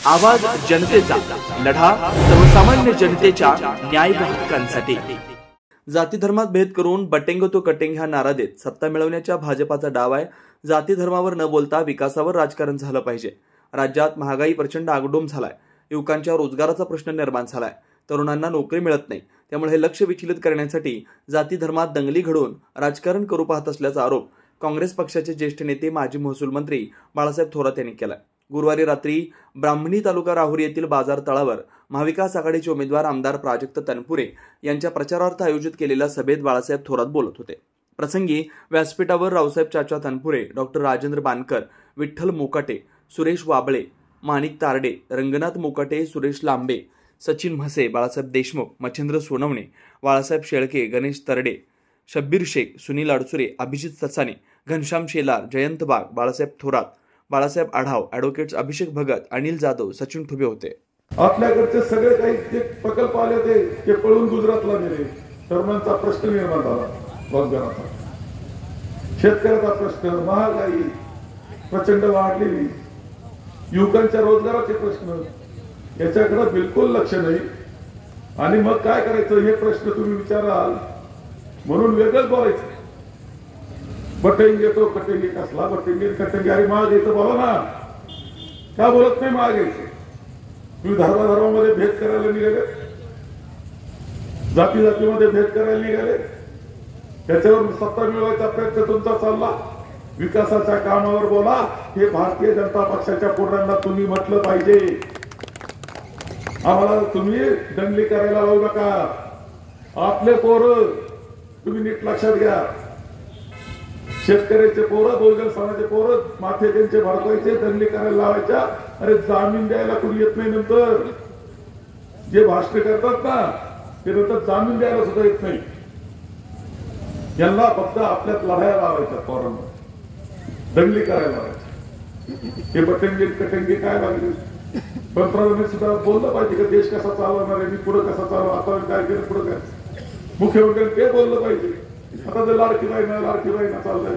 आवाज जनतेचा, लढा सर्वसामान्य जनतेच्या न्याय व हक्कांसाठी। जाती धर्मात भेद करून बटेंग तो कटेंग हा नारा देत सत्ता मिळवण्याच्या भाजपाचा डाव आहे। जाती धर्मावर न बोलता विकासावर राजकारण झालं पाहिजे। राज्यात महागाई प्रचंड आगडोम झालाय, युवकांच्या रोजगाराचा प्रश्न निर्माण झालाय, तरुणांना नोकरी मिळत नाही। त्यामुळे हे लक्ष विचलित करण्यासाठी जाती धर्मात दंगली घडवून राजकारण करू पाहत असल्याचा आरोप काँग्रेस पक्षाचे ज्येष्ठ नेते माजी महसूल मंत्री बाळासाहेब थोरात यांनी केला। गुरुवारी रात्री ब्राह्मणी तालुका राहुरी येथील बाजार तळावर महाविकास आघाडीचे उमेदवार आमदार प्राजक्त तनपुरे यांच्या प्रचारार्थ आयोजित केलेल्या सभेत बाळासाहेब थोरात बोलत होते। प्रसंगी व्यासपीठावर रावसाहेब चाचा तनपुरे, डॉक्टर राजेंद्र बानकर, विठ्ठल मोकाटे, सुरेश वाबळे, माणिक तारडे, रंगनाथ मोकाटे, सुरेश लांबे, सचिन म्हसे, बाळासाहेब देशमुख, मच्छिंद्र सोनवणे, बाळासाहेब शेळके, गणेश तरडे, शब्बीर शेख, सुनील अडसुरे, अभिजित ससाने, घनश्याम शेलार, जयंत बाग, बाळासाहेब थोरात, बाळासाहेब आढाव, ॲडव्होकेट्स अभिषेक भगत, अनिल जाधव, सचिन ठुबे होते। आपल्याकडचे सगळे काही जे प्रकल्प आले ते पळून गुजरातला गेले। तरुणांचा प्रश्न निर्माण झाला, रोजगाराचा, शेतकऱ्याचा प्रश्न, महागाई प्रचंड वाढलेली, युवकांच्या रोजगाराचे प्रश्न, याच्याकडे बिलकुल लक्ष नाही। आणि मग काय करायचं हे प्रश्न तुम्ही विचाराल म्हणून वेगळंच बोलायचं। बटेंगे तो कटेंगे, कसला बटेंगे कटेंगे? अरे महागाईचं बोला ना, का बोलत नाही महागाईचं? तुम्ही धर्मामध्ये भेद करायला निघाले, जाती जातीमध्ये भेद करायला निघाले, त्याच्यावर सत्ता मिळवायचा प्रयत्न तुमचा चालला। विकासाच्या कामावर बोला, हे भारतीय जनता पक्षाच्या पुढाऱ्यांना तुम्ही म्हटलं पाहिजे। आम्हाला तुम्ही दंगली करायला लावू नका। आपले पोरं तुम्ही नीट लक्षात घ्या। शेतकऱ्याचे पोरं, बहुजन समाजाचे पोरं माथे त्यांचे भडकवायचे, दंगली करायला लावायच्या। अरे जामीन द्यायला कुणी येत नाही। नंतर जे भाषण करतात ना ते नंतर जामीन द्यायला सुद्धा येत नाही। यांना फक्त आपल्यात लढाया लावायच्या, पोरांना दंगली करायला लावायच्या। हे बटेंगे कटेंगे काय लागले? पंतप्रधानांनी सुद्धा बोललं पाहिजे की देश कसा चालवणार आहे, मी पुढे कसा चालव, आता काय केलं, पुढे काय। मुख्यमंत्र्यांनी ते बोललं पाहिजे। आता ते लाडकी बहीण चाललंय।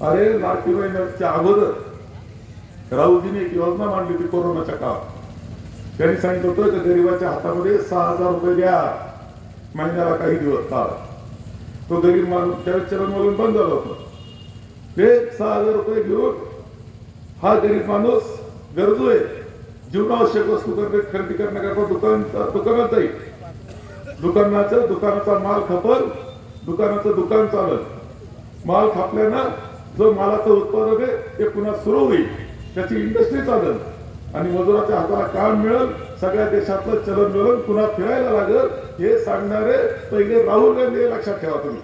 अरे लाडकी बहिणीच्या अगोदर राऊजीने एक योजना मांडली होती कोरोनाच्या काळात। त्यांनी सांगितलं होतं की गरीबाच्या हातामध्ये 6,000 रुपये द्या महिन्याला काही दिवस काळ। तो गरीब माणूस त्यावेळेस चलनवलन बंद झालं होतं। ते 6,000 रुपये घेऊन हा गरीब माणूस गरजू आहे, जीवनावश्यक वस्तू खरेदी करण्याकरता दुकानात जाईल। दुकानाचा माल खपल, दुकानाचं दुकान चालल। माल खापल्यानं जो मालाचं उत्पादन आहे ते पुन्हा सुरू होईल, त्याची इंडस्ट्री चालेल आणि मजुराच्या हाताला काम मिळेल। सगळ्या देशातलं चलनवलन पुन्हा फिरायला लागेल, हे सांगणारे पहिले राहुल गांधी, लक्षात ठेवा तुम्ही।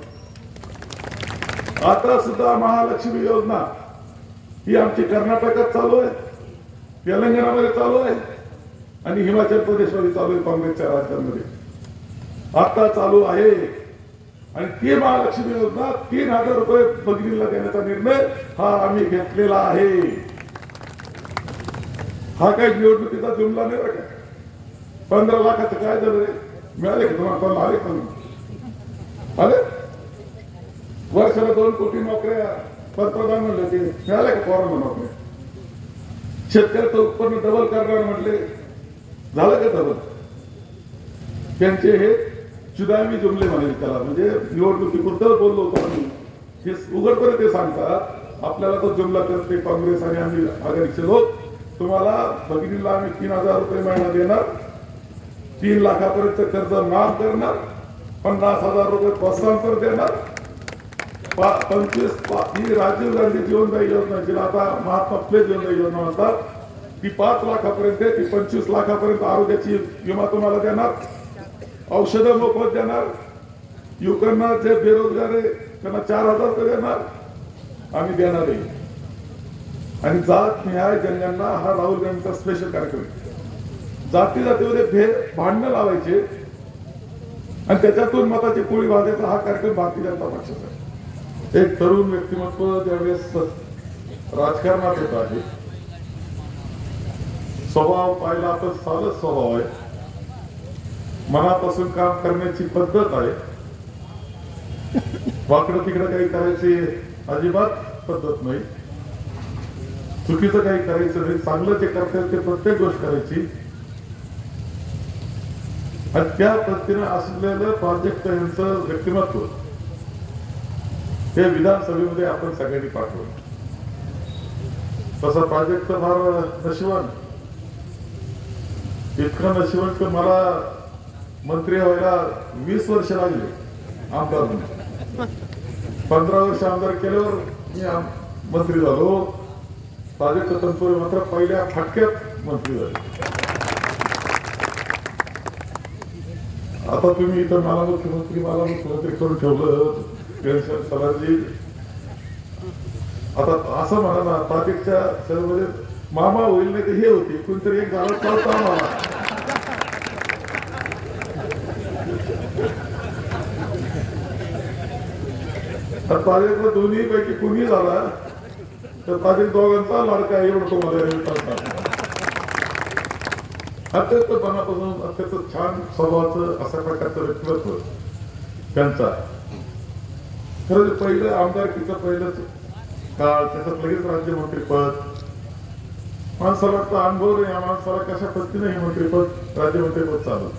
आता सुद्धा महालक्ष्मी योजना ही आमची कर्नाटकात चालू आहे, तेलंगणामध्ये चालू आहे आणि हिमाचल प्रदेशमध्ये चालू आहे, काँग्रेसच्या राज्यांमध्ये आता चालू आहे। आणि ती महालक्ष्मी योजना 3,000 रुपये भगिनीला देण्याचा निर्णय हा आम्ही घेतलेला आहे। हा काही निवडणुकीचा जुमला नाही बरं का। 15 लाखाचं काय झालं रे? मिळाले का तुम्हाला? आले का? आले? वर्षाला 2 कोटी नोकऱ्या पंतप्रधान म्हणले, ते मिळाले का पोरांना नोकऱ्या? शेतकऱ्याचं उत्पन्न डबल करणार म्हटले, झालं का डबल? त्यांचे हे जुदामी जुमले म्हणाले त्याला, म्हणजे निवडणुकीपुरतं बोललो होतो आम्ही, हे उघडपणे ते सांगतात। आपल्याला तो जुमला करते काँग्रेस आणि आम्ही आघाडीचे लोक। तुम्हाला भगिनीला आम्ही 3,000 रुपये महिना देणार, 3 लाखापर्यंत कर्ज माफ करणार, 50,000 रुपये प्रोत्साहन देणार, 25 ही राजीव गांधी जीवनदायी योजना, जिला आता महात्मा फुले जीवनदायी योजना म्हणतात, ती 5 लाखापर्यंत, ती 25 लाखापर्यंत आरोग्याची विमा तुम्हाला देणार, औषधं मोफत देणार, युवकांना जे बेरोजगार आहे त्यांना 4,000 रुपये देणार, आम्ही देणार आहे। आणि जात न्याय जनगणना हा राहुल गांधीचा स्पेशल कार्यक्रम आहे। जाती जातीमध्ये भांडणं लावायचे आणि त्याच्यातून मताची पोळी भाजायचा हा कार्यक्रम भारतीय जनता पक्षाचा आहे। एक तरुण व्यक्तिमत्व ज्यावेळेस राजकारणात येत आहे, स्वभाव पाहिला तर साधच स्वभाव आहे, मनापासून काम करण्याची पद्धत आहे, वाकडं तिकडं काही करायची अजिबात पद्धत नाही। चुकीचं काही करायचं नाही, चांगलं जे करतात ते प्रत्येक गोष्ट करायची. आणि त्या पद्धतीनं असलेलं प्राजक्त यांचं व्यक्तिमत्व हे विधानसभेमध्ये आपण सगळ्यांनी पाठवलं. तसा प्राजक्त फार नशिबान, इतकं नशिबान की मला मंत्री व्हायला 20 वर्ष लागले. आमदार 15 वर्ष आमदार केल्यावर मी मंत्री झालो. प्राजक्त तनपुरे मात्र पहिल्या फटक्यात मंत्री झाले. आता तुम्ही इथं मला मुख्यमंत्री करून ठेवलं सरांजी. आता असं म्हणा ना, प्राजक्तच्या सभेमध्ये मामा होईल नाही तर हे होते कोणतरी एक गावात चालता मामा. तर प्राजक्त दोन्ही पैकी कुणी झाला तर प्राजक्त दोघांचा लाडका एवढं तुम्हाला अत्यंत मनापासून अत्यंत छान स्वभावाचं अशा प्रकारचं व्यक्तिमत्व त्यांचा. खरं पहिलं आमदारकीचं पहिलंच काळ, त्याच्यात लगेच राज्यमंत्रीपद. माणसाला वाटतं अनुभव नाही या माणसाला कशा पद्धतीने हे मंत्रीपद राज्यमंत्रीपद चालवलं.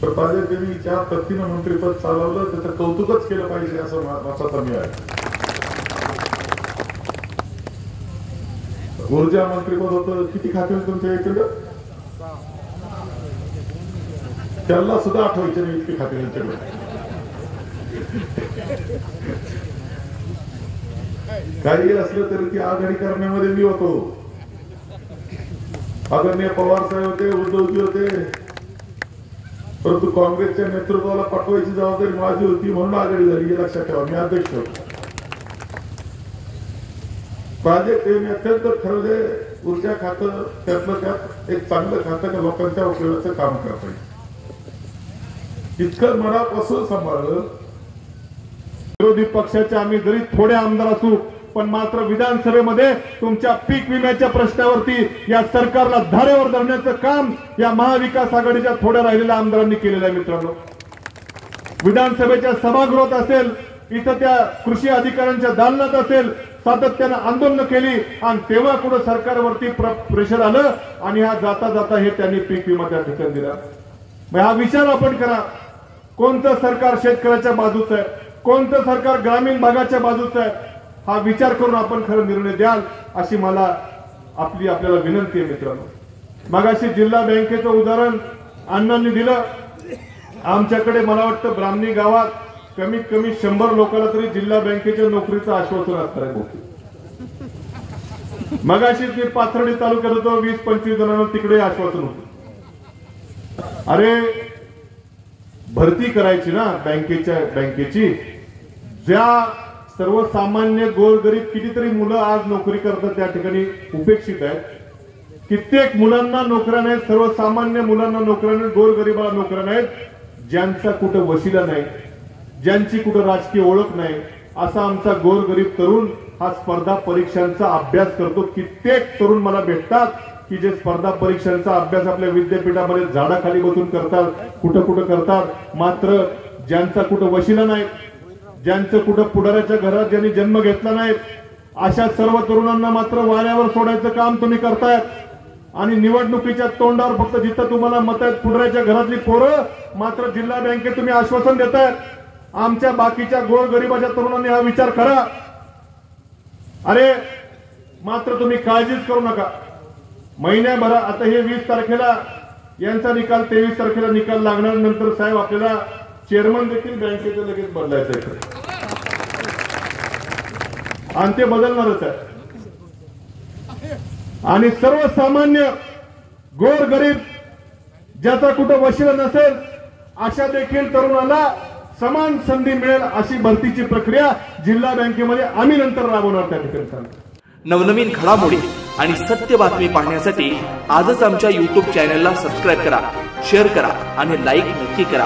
तर प्राजक्तांनी ज्या पद्धतीनं मंत्रीपद चालवलं त्याचं कौतुकच केलं पाहिजे असं मताचा मी आहे. ऊर्जा मंत्रीपद होतं, किती खाते तुमच्या इकडं? त्याला सुद्धा आठवायचे नाही इतके खाते त्यांच्याकडे. काही असलं तरी ती आघाडी करण्यामध्ये मी होतो. आदरणीय पवार साहेब होते, उद्धवजी होते, परंतु काँग्रेसच्या नेतृत्वाला पाठवायची जबाबदारी माझी होती म्हणून आघाडी झाली. हे लक्षात ठेवा, मी अध्यक्ष होतो. प्राजक्त यांनी अत्यंत खरं ऊर्जा खातं त्यातलं त्यात एक चांगलं खातं का लोकांच्या उपयोगाचं काम करता येईल इतकं मनापासून सांभाळलं. विरोधी पक्षाचे आम्ही जरी थोडे आमदार असू पण मात्र विधानसभेमध्ये तुमच्या पीक विम्याच्या प्रश्नावरती या सरकारला धारेवर धरण्याचं काम या महाविकास आघाडीच्या थोड्या राहिलेल्या आमदारांनी केलेलं आहे. मित्रांनो, विधानसभेच्या सभागृहात असेल, इथं त्या कृषी अधिकाऱ्यांच्या दालनात असेल, सातत्यानं आंदोलन केली आणि तेव्हा कुठं सरकारवरती प्रेशर आलं आणि हा जाता जाता हे त्यांनी पीक विमा त्या ठिकाणी दिला. हा विचार आपण करा, कोणतं सरकार शेतकऱ्याच्या बाजूचं आहे, कोणतं सरकार ग्रामीण भागाच्या बाजूचं आहे, हा विचार करून आपण खरं निर्णय द्याल अशी मला आपल्याला विनंती आहे. मित्रांनो, मगाशी जिल्हा बँकेचं उदाहरण अण्णांनी दिलं. आमच्याकडे मला वाटतं ब्राह्मणी गावात कमीत कमी 100 लोकांना तरी जिल्हा बँकेच्या नोकरीचं आश्वासन असणार आहे. मगाशीच मी पाथर्डी तालुक्यात होतो, 20-25 जणांना तिकडे आश्वासन होतं. अरे भरती करायची ना बँकेची, ज्या सर्वसामान्य गोरगरीब कितीतरी मुलं आज नोकरी करतात त्या ठिकाणी उपेक्षित आहेत. कित्येक मुलांना नोकऱ्या नाहीत, सर्वसामान्य मुलांना नोकऱ्या नाहीत, गोरगरिबाला नोकऱ्या नाहीत. ज्यांचा कुठं वशिला नाही, ज्यांची कुठं राजकीय ओळख नाही, असा आमचा गोरगरीब तरुण हा स्पर्धा परीक्षांचा अभ्यास करतो. कित्येक तरुण मला भेटतात की जे स्पर्धा परीक्षांचा अभ्यास आपल्या विद्यापीठामध्ये झाडाखाली बसून करतात, कुठं करतात. मात्र ज्यांचा कुठं वशिला नाही, ज्यांचं कुठं पुढाऱ्याच्या घरात ज्यांनी जन्म घेतला नाही, अशा सर्व तरुणांना मात्र वाऱ्यावर सोडायचं काम तुम्ही करतायत. आणि निवडणुकीच्या तोंडावर फक्त जिथं तुम्हाला मत आहेत पुढाऱ्याच्या घरातली पोरं, मात्र जिल्हा बँकेत तुम्ही आश्वासन देतायत. आमच्या बाकीच्या गोरगरिबाच्या तरुणांनी हा विचार करा. अरे मात्र तुम्ही काळजीच करू नका. महिन्याभरा आता हे 20 तारखेला यांचा निकाल, 23 तारखेला निकाल लागणार. नंतर साहेब आपल्याला चेअरमन देखील बँकेचं लगेच बदलायचं आहे आणि ते बदलणारच आहे. आणि सर्वसामान्य गोरगरीब ज्याचा कुठं वशिला नसेल अशा देखील तरुणाला समान संधी मिळेल अशी भरतीची प्रक्रिया जिल्हा बँकेमध्ये आम्ही नंतर राबवणार. त्या ठिकाणी नवनवीन घडामोडी आणि सत्य बातमी पाहण्यासाठी आजच आमच्या YouTube चॅनलला सबस्क्राईब करा, शेअर करा आणि लाईक नक्की करा.